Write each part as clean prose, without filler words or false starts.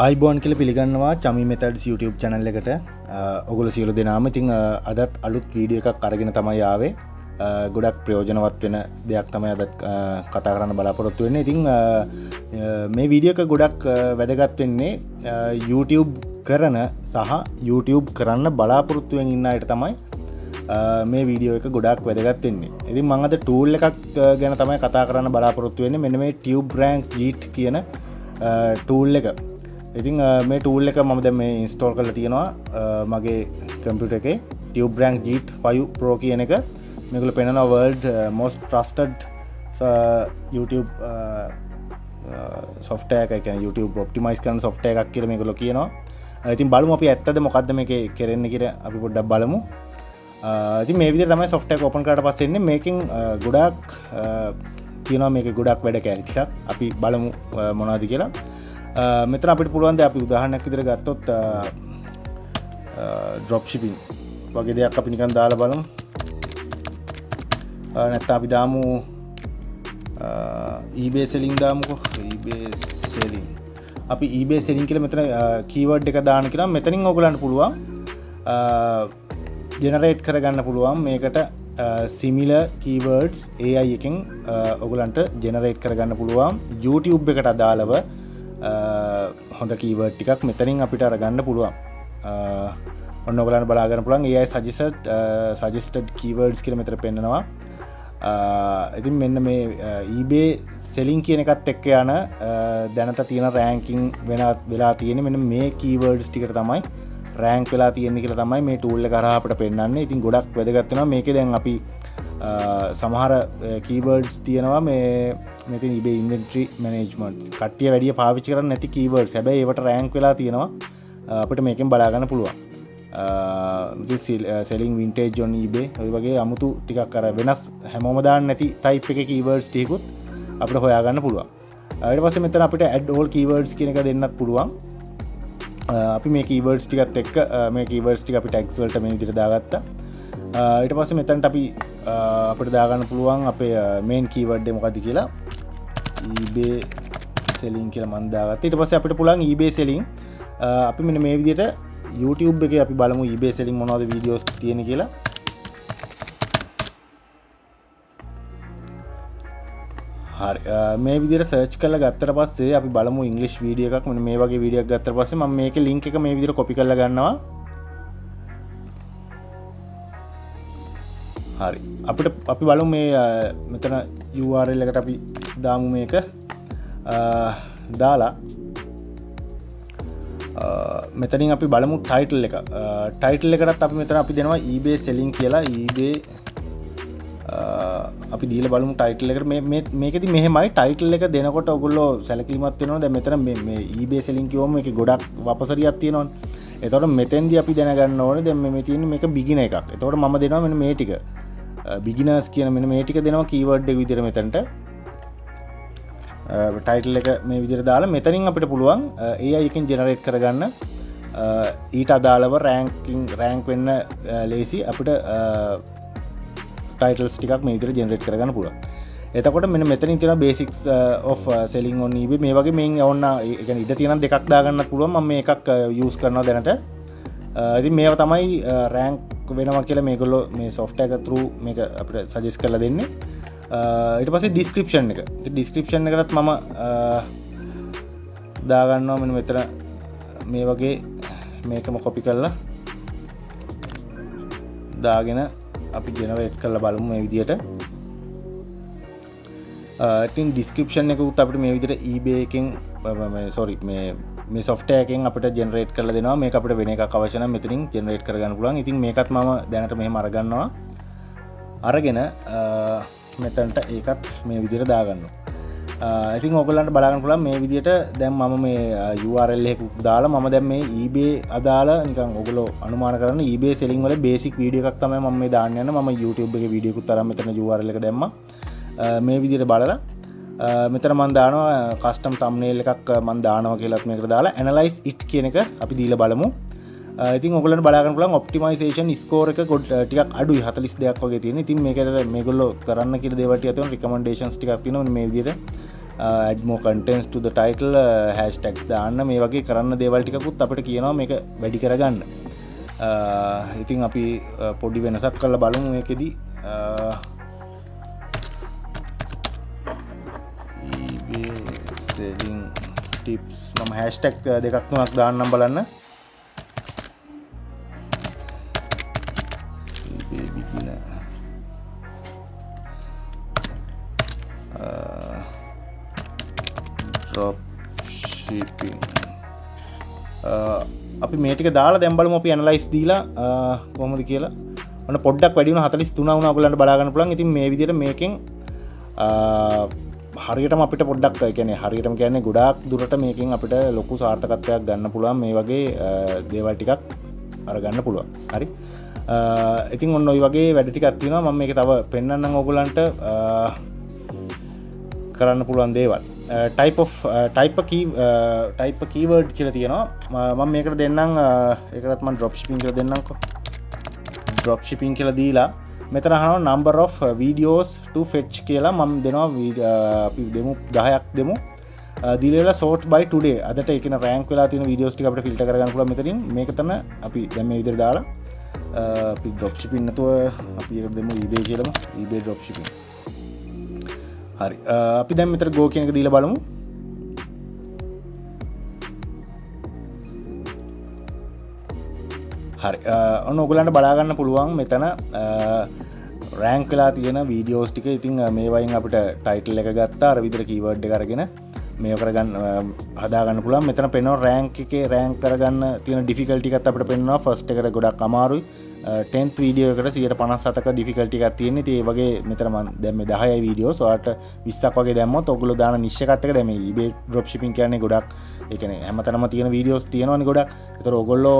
අයිබෝන් කියල පිළිගන්නවා චමි මෙතඩ්ස් YouTube channel එකට ඔගොල්ලෝ සියලු දෙනාම ඉතින් අදත් අලුත් වීඩියෝ එකක් අරගෙන තමයි ආවේ. ගොඩක් ප්‍රයෝජනවත් වෙන දෙයක් තමයි අදත් කතා කරන්න බලාපොරොත්තු වෙන්නේ. ඉතින් මේ වීඩියෝ එක ගොඩක් වැදගත් වෙන්නේ YouTube කරන සහ YouTube කරන්න බලාපොරොත්තු වෙන ඉන්න අයට තමයි මේ වීඩියෝ එක ගොඩක් වැදගත් වෙන්නේ. ඉතින් මම අද tool එකක් ගැන තමයි කතා කරන්න බලාපොරොත්තු වෙන්නේ. මෙන්න මේ Tube Rank Jeet කියන tool එක. ඉතින් මේ ටූල් එක මම දැන් මේ ඉන්ස්ටෝල් කරලා තියෙනවා මගේ කම්පියුටර් එකේ Tube Rank Jeet 5 Pro කියන එක. මේගොල්ලෝ පෙන්නනවා world most trusted YouTube software එකක්. කියන්නේ YouTube optimize කරන software එකක් කියලා මේගොල්ලෝ කියනවා. ඉතින් බලමු අපි ඇත්තද මොකද්ද මේකේ කරන්නේ කියලා අපි පොඩ්ඩක් බලමු. ඉතින් මේ විදිහට තමයි software එක open කරලා පස්සේ එන්නේ. මේකෙන් ගොඩක් කියනවා මේකේ ගොඩක් වැඩ කැලි ටිකක්. අපි බලමු මොනවද කියලා. මෙතන අපිට පුළුවන් ද අපි උදාහරණයක් විදිහට ගත්තොත් drop shipping වගේ දෙයක් අපි නිකන් දාලා බලමු. නැත්නම් අපි දාමු eBay selling දාමුකෝ. eBay selling. අපි eBay selling කියලා මෙතන keyword එක දාන්න කියලා මෙතනින් ඔයගලන්ට පුළුවන් generate කරගන්න පුළුවන් මේකට similar keywords AI එකෙන් ඔයගලන්ට generate කරගන්න පුළුවන් YouTube එකට අදාළව හොඳ කීවර්ඩ් ටිකක් මෙතනින් අපිට අරගන්න පුළුවන්. ඔන්න ඔයගලන්ට බලා ගන්න පුළුවන් AI suggested keywords කියලා මෙතන පෙන්නනවා. ඉතින් මෙන්න මේ eBay selling කියන එකත් එක්ක යන දැනට තියෙන ranking වෙලා තියෙන්නේ මෙන්න මේ keywords ටිකට තමයි rank වෙලා තියෙන්නේ කියලා තමයි මේ tool එක හරහා අපිට පෙන්නන්නේ. ඉතින් ගොඩක් වැදගත් වෙනවා. මේකේ දැන් අපි සමහර keywords තියෙනවා මෙතන eBay inventory management කට්ටිය වැඩි පාවිච්චි කරන්නේ නැති keywords. හැබැයි ඒවට rank වෙලා තියෙනවා. අපිට මේකෙන් බලා ගන්න පුළුවන්. selling vintage on eBay ඔය වගේ අමුතු ටිකක් අර වෙනස් හැමෝම දාන්න නැති type එකේ keywords ටිකකුත් අපිට හොයා ගන්න පුළුවන්. ඊට පස්සේ මෙතන අපිට add all keywords කියන එක දෙන්නත් පුළුවන්. අපි මේ keywords ටිකත් එක්ක මේ keywords ටික අපි tags වලට මේ විදිහට දාගත්තා. ඊට පස්සේ මෙතනට අපි අපිට දාගන්න පුළුවන් අපේ main keyword එක මොකක්ද කියලා eBay selling කියලා මම දාගත්තා. ඊට පස්සේ අපිට පුළුවන් eBay selling අපි මෙන්න මේ විදිහට YouTube එකේ අපි බලමු eBay selling මොනවද වීඩියෝස් තියෙන කියලා. හරි මේ විදිහට සර්ච් කරලා ගත්තට පස්සේ අපි බලමු ඉංග්‍රීසි වීඩියෝ එකක්. මෙන්න මේ වගේ වීඩියෝ එකක් ගත්තට පස්සේ මම මේකේ link එක මේ විදිහට copy කරලා ගන්නවා. හරි අපි බලමු මේ මෙතන URL එකට අපි දාමු මේක දාලා මෙතනින් අපි බලමු ටයිටල් එක. ටයිටල් එකටත් අපි මෙතන අපි දෙනවා eBay selling කියලා. eBay අපි දීලා බලමු ටයිටල් එකට. මේකෙදි මෙහෙමයි ටයිටල් එක දෙනකොට ඔයගොල්ලෝ සැලකිලිමත් වෙනවා. දැන් මෙතන මේ eBay selling කියවම මේකේ ගොඩක් වපසරියක් තියෙනවනේ. එතකොට මෙතෙන්දී අපි දැනගන්න ඕනේ දැන් මේ තියෙන්නේ මේක beginner එකක්. එතකොට මම දෙනවා මෙන්න මේ ටික. beginners කියන මෙන්න මේ ටික දෙනවා keyword එක විදිහට මෙතනට. ටයිටල් එක මේ විදිහට දාලා මෙතනින් අපිට පුළුවන් AI එකෙන් generate කරගන්න ඊට අදාළව rank වෙන්න ලේසි අපිට titles ටිකක් මේ විදිහට generate කරගන්න පුළුවන්. එතකොට මෙන්න මෙතනින් තියෙන basics of selling on eBay මේ වගේ මේන් ඕන ඒ කියන්නේ ඉඩ තියෙන දෙකක් දාගන්නත් පුළුවන්. මම මේ එකක් use කරනවා දැනට. ඉතින් මේවා තමයි rank වෙනවා කියලා මේගොල්ලෝ මේ software එක through මේක අපිට suggest කරලා දෙන්නේ. ඊට පස්සේ description එක. description එකටත් මම දාගන්නවා මෙන්න මෙතන මේ වගේ මේකම copy කරලා දාගෙන අපි generate කරලා බලමු මේ විදිහට. ඉතින් description එක උත් අපිට මේ විදිහට eBay එකෙන් මේ software එකෙන් අපිට generate කරලා දෙනවා. මේක අපිට වෙන එකක් අවශ්‍ය නම් මෙතනින් generate කරගන්න පුළුවන්. ඉතින් මේකත් මම දැනට මෙහෙම අරගන්නවා. අරගෙන මෙතනට ඒකත් මේ විදිහට දාගන්නවා. ඉතින් ඕගොල්ලන්ට බලන්න පුළුවන් මේ විදිහට දැන් මම මේ URL එකක් දාලා මම දැන් මේ eBay අදාළ නිකන් ඕගොල්ලෝ අනුමාන කරන eBay selling වල basic වීඩියෝ එකක් තමයි මම මේ දාන්න යන්නේ. මම YouTube එකේ වීඩියෝ එකකුත් අරන් මෙතන URL එක දැම්මා. මේ විදිහට බලලා මෙතන මම දානවා custom thumbnail එකක් මම දානවා කියලාත් මේකට දාලා analyze it කියන එක අපි දීලා බලමු. ඉතින් ඔයගොල්ලන්ට බලා ගන්න පුළුවන් optimization score එක ටිකක් අඩුයි 42ක් වගේ තියෙන. ඉතින් මේකට මේගොල්ලෝ කරන්න කියලා දේවල් ටික තියෙනවා recommendations ටිකක් තියෙනවා මේ විදිහට add more contents to the title, hashtag දාන්න මේ වගේ කරන්න දේවල් ටිකකුත් අපිට කියනවා මේක වැඩි කරගන්න. ඉතින් අපි පොඩි වෙනසක් කරලා බලමු මේකෙදි. eBay selling tips මම hashtag දෙකක් තුනක් දාන්නම් බලන්න. eBay beginner drop shipping අපි මේ ටික දාලා දැන් බලමු අපි ඇනලයිස් දීලා කොහොමද කියලා. ඔන්න පොඩ්ඩක් වැඩි වුණා 43 වුණා ඔයගොල්ලන්ට බලා ගන්න පුළුවන්. ඉතින් මේ විදිහට මේකෙන් හරියටම අපිට පොඩ්ඩක් කියන්නේ හරියටම කියන්නේ ගොඩාක් දුරට මේකෙන් අපිට ලොකු සාර්ථකත්වයක් ගන්න පුළුවන්. මේ වගේ දේවල් ටිකක් අරගන්න පුළුවන්. හරි. ඉතින් ඔන්න ඔය වගේ වැඩ ටිකක් තියෙනවා. මම මේක තව පෙන්නන්නම් ඔයගොල්ලන්ට කරන්න පුළුවන් දේවල්. type keyword කියලා තියෙනවා. මම මේකට දෙන්නම් ඒකටත් මම drop shipping කියලා දෙන්නම්කෝ. drop shipping කියලා දීලා මෙතන අහනවා number of videos to fetch කියලා මම දෙනවා. අපි දෙමු 10ක් දෙමු. දීලා sort by today. අදට ඒ කියන rank වෙලා තියෙන videos ටික අපිට filter කරගන්න පුළුවන් මෙතනින්. මේක තමයි අපි දැන් මේ විදිහට දාලා අපි drop shipping නැතුව අපි ඒකට දෙමු eBay කියලාම. eBay drop shipping. හරි. අපි දැන් මෙතන go කියන එක දීලා බලමු. හරි. ඔන්න ඔයගලන්ට බලා ගන්න පුළුවන් මෙතන රෑන්ක් වෙලා තියෙන වීඩියෝස් ටික. ඉතින් මේ වයින් අපිට ටයිටල් එක ගත්තා. අර විදිහට කීවර්ඩ් එක අරගෙන මේක කරගන්න හදා ගන්න පුළුවන්. මෙතන පෙන්වන රෑන්ක් එකේ රෑන්ක් කරගන්න තියෙන ඩිෆිකල්ටි එකත් අපිට පෙන්වනවා. ෆස්ට් එකට ගොඩක් අමාරුයි. 10th වීඩියෝ එකට 157ක ඩිෆිකල්ටි එකක් තියෙන්නේ. ඉතින් ඒ වගේ මෙතන මම දැන් මේ 10යි වීඩියෝස් ඔයාලට 20ක් වගේ දැම්මොත් ඔයගොල්ලෝ දාන නිෂ් එකත් එක දැන් මේ eBay drop shipping කියන්නේ ගොඩක් ඒ කියන්නේ හැමතැනම තියෙන වීඩියෝස් තියෙනවනේ ගොඩක්. ඒතර ඔයගොල්ලෝ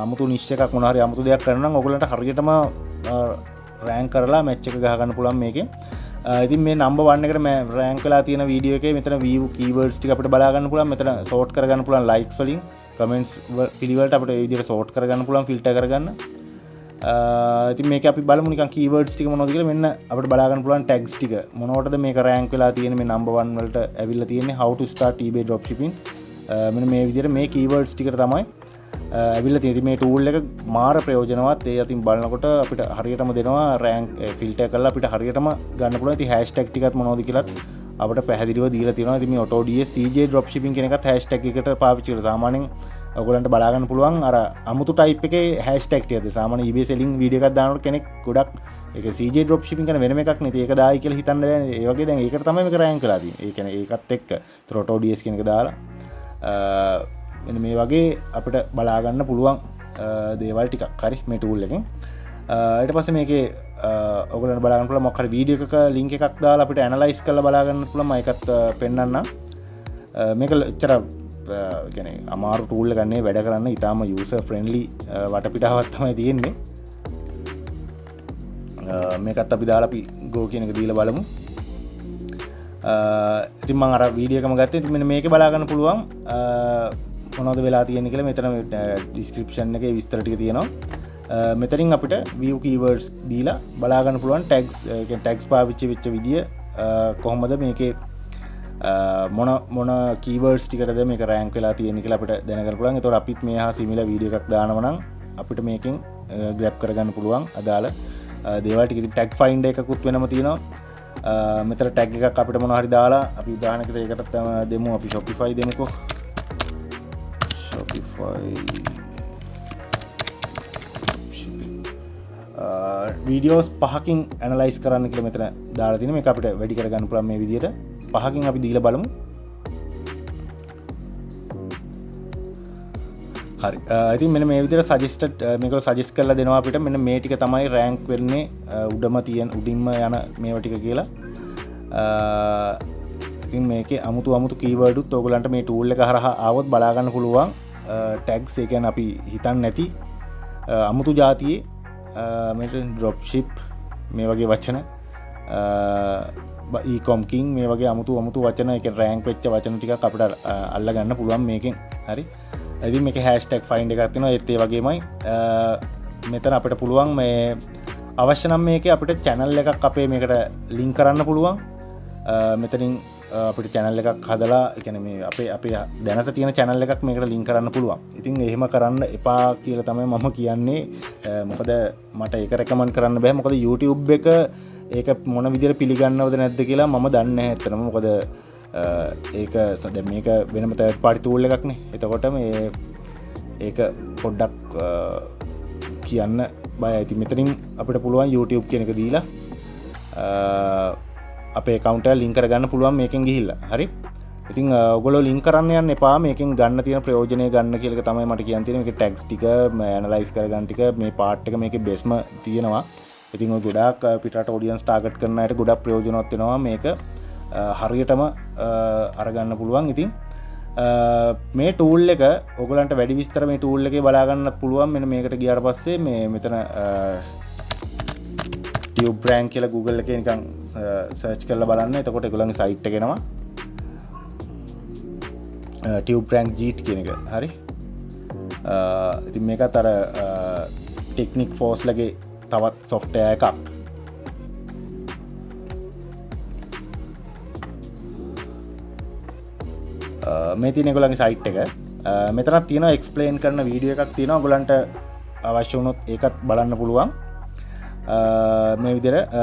අමුතු නිෂ් එකක් මොනවා හරි අමුතු දෙයක් කරනවා නම් ඔයගොල්ලන්ට හරියටම රෑන්ක් කරලා මැච් එක ගහ ගන්න පුළුවන් මේකෙන්. ඉතින් මේ නම්බර් 1 එකට මේ රෑන්ක් වෙලා තියෙන වීඩියෝ එකේ මෙතන view keywords ටික අපිට බලා ගන්න පුළුවන්. මෙතන sort කරගන්න පුළුවන් likes වලින් comments පිළිවෙලට අපිට මේ විදිහට sort කරගන්න පුළුවන් filter කරගන්න. ඉතින් මේක අපි බලමු නිකන් keywords ටික මොනවද කියලා. මෙන්න අපිට බලා ගන්න පුළුවන් tags ටික මොනවටද මේක rank වෙලා තියෙන්නේ. මේ number 1 වලට ඇවිල්ලා තියෙන්නේ how to start eBay dropshipping. මෙන්න මේ විදිහට මේ keywords ටිකට තමයි ඇවිල්ලා තියෙන්නේ. මේ tool එක මාර ප්‍රයෝජනවත්. ඒ අතින් බලනකොට අපිට හරියටම දෙනවා rank filter කරලා අපිට හරියටම ගන්න පුළුවන්. ඉතින් hashtag ටිකත් මොනවද කියලා අපිට පැහැදිලිව දීලා තියෙනවා. ඉතින් මේ auto ds cj dropshipping කියන එකත් hashtag එකට පාවිච්චි කරලා සාමාන්‍යයෙන් ඔයගොල්ලන්ට බලා ගන්න පුළුවන්. අර අමුතු type එකේ hashtag ටිකද සාමාන්‍ය eBay selling වීඩියෝ එකක් දානකොට කෙනෙක් ගොඩක් ඒක CJ drop shipping කරන වෙනම එකක් නේ. ඒක දායි කියලා හිතන්න බෑනේ. ඒ වගේ දැන් ඒකට තමයි මේක rank කරලා තියෙන්නේ. ඒ කියන්නේ ඒකත් එක්ක auto ds කියන එක දාලා මෙන්න මේ වගේ අපිට බලා ගන්න පුළුවන් දේවල් ටිකක් හරි මේ tool එකෙන්. ඊට පස්සේ මේකේ ඔයගොල්ලන්ට බලා ගන්න පුළුවන් මොකක් හරි වීඩියෝ එකක link එකක් දාලා අපිට analyze කරලා බලා ගන්න පුළුවන්. මම ඒකත් පෙන්නන්නම්. මේක එච්චර කියන්නේ අමාරු tool එකක් නෙවෙයි. වැඩ කරන්න ඉතාලම user friendly වටපිටාවක් තමයි තියෙන්නේ. මේකත් අපි දාලා අපි go කියන එක දීලා බලමු. ඉතින් මම අර වීඩියෝ එකම ගත්තේ. මෙන්න මේකේ බලා ගන්න පුළුවන් මොනවද වෙලා තියෙන්නේ කියලා. මෙතන description එකේ විස්තර ටික තියෙනවා. මෙතනින් අපිට view keywords දීලා බලා ගන්න පුළුවන් tags කියන්නේ tags පාවිච්චි වෙච්ච විදිය කොහොමද මේකේ මොන keywords ටිකටද මේක rank වෙලා තියෙන්නේ කියලා අපිට දැනගන්න පුළුවන්. ඒතකොට අපිත් මේ හා similar වීඩියෝ එකක් දානවා නම් අපිට මේකෙන් grab කරගන්න පුළුවන් අදාළ දේවල් ටික. ඉතින් tag finder එකකුත් වෙනම තියෙනවා. මෙතන tag එකක් අපිට මොනවා හරි දාලා අපි උදාහරණයකට ඒකට දෙමු. අපි Shopify දෙමුකෝ. Shopify videos 5කින් analyze කරන්න කියලා මෙතන දාලා තියෙනවා. මේක අපිට වැඩි කරගන්න පුළුවන් මේ විදිහට. 5කින් අපි දීලා බලමු. හරි. ඉතින් මෙන්න මේ විදිහට suggested මේක suggest කරලා දෙනවා අපිට. මෙන්න මේ ටික තමයි rank වෙන්නේ උඩින්ම යන මේවා ටික කියලා. ඉතින් මේකේ අමුතු keyword උත් ඔයගලන්ට මේ tool එක හරහා ආවොත් බලා ගන්න පුළුවන්. tags ඒ කියන්නේ අපි හිතන්නේ නැති අමුතු જાතියේ මේක drop ship මේ වගේ වචන e-com king මේ වගේ අමුතු වචන ඒ කියන්නේ rank වෙච්ච වචන ටිකක් අපිට අල්ල ගන්න පුළුවන් මේකෙන්. හරි. ඉතින් මේකේ hashtag find එකක් තියෙනවා. ඒත් ඒ වගේමයි මෙතන අපිට පුළුවන් මේ අවශ්‍ය නම් මේකේ අපිට channel එකක් අපේ මේකට link කරන්න පුළුවන්. මෙතනින් අපිට channel එකක් හදලා ඒ කියන්නේ මේ අපේ දැනට තියෙන channel එකක් මේකට link කරන්න පුළුවන්. ඉතින් එහෙම කරන්න එපා කියලා තමයි මම කියන්නේ. මොකද මට ඒක recommend කරන්න බෑ. මොකද YouTube එක ඒක මොන විදිහට පිළිගන්නවද නැද්ද කියලා මම දන්නේ නැහැ ඇත්තටම. මොකද ඒක දැන් මේක වෙනම third party tool එකක් නේ. එතකොට මේ ඒක පොඩ්ඩක් කියන්න බයයි. ඉතින් මෙතනින් අපිට පුළුවන් YouTube කියන එක දීලා අපේ account එක link කරගන්න පුළුවන් මේකෙන් ගිහිල්ලා. හරි. ඉතින් ඔයගොල්ලෝ link කරන්න යන්න එපා. මේකෙන් ගන්න තියෙන ප්‍රයෝජනය ගන්න කියලා එක තමයි මට කියන්න තියෙන්නේ. මේකේ tags ටික analyze කරගන්න ටික මේ part එක මේකේ best තියෙනවා. ඉතින් ඔය ගොඩාක් පිටරට audience target කරන අයට ගොඩක් ප්‍රයෝජනවත් වෙනවා මේක. හරියටම අරගන්න පුළුවන්. ඉතින් මේ tool එක ඔයගලන්ට වැඩි විස්තර මේ tool එකේ බලා ගන්නත් පුළුවන්. මෙන්න මේකට ගියාට පස්සේ මේ මෙතන tube brand කියලා Google එකේ නිකන් search කරලා බලන්න. එතකොට ඒගොල්ලන්ගේ site එක එනවා. tube brand Jeet කියන එක. හරි. ඉතින් මේකත් අර Technic Force ලගේ තවත් software එකක්. මේ තියෙන ඒගොල්ලන්ගේ site එක. මෙතනක් තියෙනවා explain කරන වීඩියෝ එකක් තියෙනවා. ඔයගොල්ලන්ට අවශ්‍ය වුණොත් ඒකත් බලන්න පුළුවන්. මේ විදිහට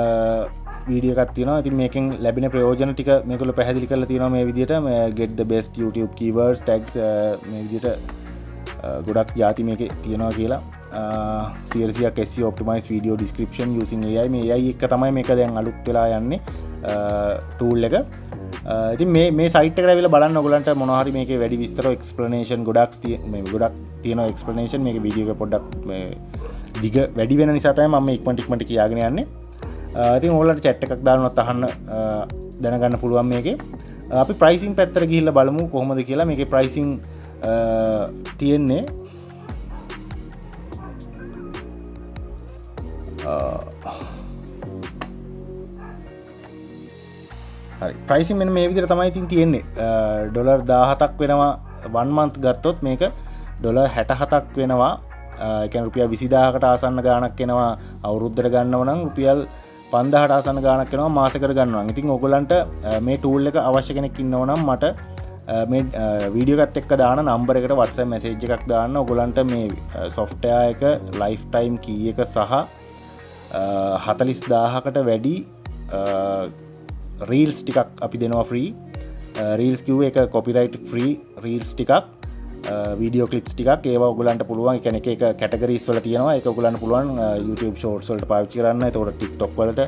වීඩියෝ එකක් තියෙනවා. ඉතින් මේකෙන් ලැබෙන ප්‍රයෝජන ටික මේගොල්ලෝ පැහැදිලි කරලා තියෙනවා මේ විදිහට. get the best YouTube keywords tags මේ විදිහට ගොඩක් යාති මේකේ තියෙනවා කියලා. CRC SEO optimize video description using AI. මේ AI එක තමයි මේක දැන් අලුත් වෙලා යන්නේ tool එක. ඉතින් මේ site එකට ඇවිල්ලා බලන්න ඔයගලන්ට මොනවා හරි මේකේ වැඩි විස්තර explanation ගොඩක් තියෙනවා explanation. මේකේ වීඩියෝ එක පොඩ්ඩක් මේ දිග වැඩි වෙන නිසා තමයි මම ඉක්මනට කියාගෙන යන්නේ. ඉතින් ඔයාලට chat එකක් දාන්නවත් අහන්න දැනගන්න පුළුවන් මේකේ. අපි pricing පැත්තට ගිහිල්ලා බලමු කොහොමද කියලා. මේකේ pricing තියෙන්නේ හරි pricing මෙන්න මේ විදිහට තමයි ඉතින් තියෙන්නේ. ඩොලර් 17ක් වෙනවා 1 month ගත්තොත් මේක ඩොලර් 67ක් වෙනවා. ඒ කියන්නේ රුපියල් 20000කට ආසන්න ගාණක් එනවා අවුරුද්දට ගන්නව නම් රුපියල් 5000ට ආසන්න ගාණක් එනවා මාසෙකට ගන්නවා. ඉතින් ඕගොල්ලන්ට මේ tool එක අවශ්‍ය කෙනෙක් ඉන්නව නම් මට මේ වීඩියෝ එකත් එක්ක දාන නම්බර් එකට WhatsApp message එකක් දාන්න. ඕගොල්ලන්ට මේ software එක lifetime key එක සහ 40000කට වැඩි reels ටිකක් අපි දෙනවා free. reels කිව්වේ ඒක copyright free reels ටිකක් video clips ටිකක් ඒවා ඔයගලන්ට පුළුවන්. ඒ කියන්නේ එක categories වල තියෙනවා. ඒක ඔයගලන්ට පුළුවන් YouTube shorts වලට පාවිච්චි කරන්න. ඒතකොට TikTok වලට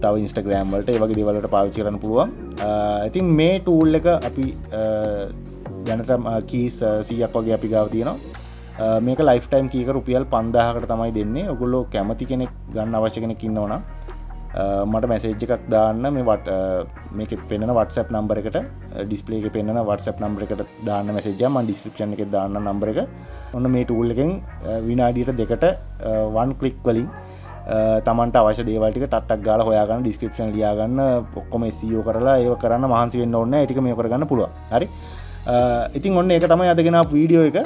තව Instagram වලට ඒ වගේ දේවල් වලට පාවිච්චි කරන්න පුළුවන්. ඉතින් මේ tool එක අපි දැනට keys 100ක් වගේ අපි ගාව තියෙනවා. මේක lifetime key එක රුපියල් 5000කට තමයි දෙන්නේ. ඔයගොල්ලෝ කැමති කෙනෙක් ගන්න අවශ්‍ය කෙනෙක් ඉන්නවනම් මට මැසේජ් එකක් දාන්න. මේකේ පෙන්නන WhatsApp නම්බර් එකට ඩිස්ප්ලේ එකේ පෙන්නන WhatsApp නම්බර් එකට දාන්න මැසේජ් එක. මම ඩිස්ක්‍රිප්ෂන් එකේ දාන්න නම්බර් එක. ඔන්න මේ tool එකෙන් විනාඩියට දෙකට one click වලින් තමන්ට අවශ්‍ය දේවල් ටික ටට්ටක් ගාලා හොයාගන්න description ලියා ගන්න ඔක්කොම SEO කරලා ඒව කරන්න මහන්සි වෙන්න ඕනේ නැහැ. ඒ ටික මේක කරගන්න පුළුවන්. හරි. ඉතින් ඔන්න ඒක තමයි අද ගෙන ආපු වීඩියෝ එක.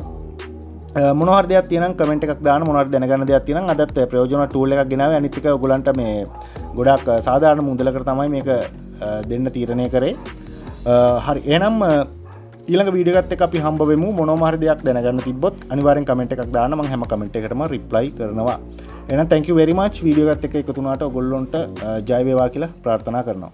මොනවා හරි දෙයක් තියෙනම් කමෙන්ට් එකක් දාන්න. මොනවා හරි දැනගන්න දෙයක් තියෙනම් අදත් ප්‍රයෝජනවත් tool එකක් ගෙනාවේ. අනිත් එක ඔයගොල්ලන්ට මේ ගොඩක් සාධාරණ මුදලකට තමයි මේක දෙන්න තීරණය කරේ. හරි. එහෙනම් ඊළඟ වීඩියෝ එකත් එක්ක අපි හම්බ වෙමු. මොනවා හරි දෙයක් දැනගන්න තිබ්බොත් අනිවාර්යෙන් කමෙන්ට් එකක් දාන්න. මම හැම කමෙන්ට් එකකටම reply කරනවා. එහෙනම් thank you very much video එකත් එක්ක එකතු වුණාට ඔයගොල්ලන්ට ජය වේවා කියලා ප්‍රාර්ථනා කරනවා.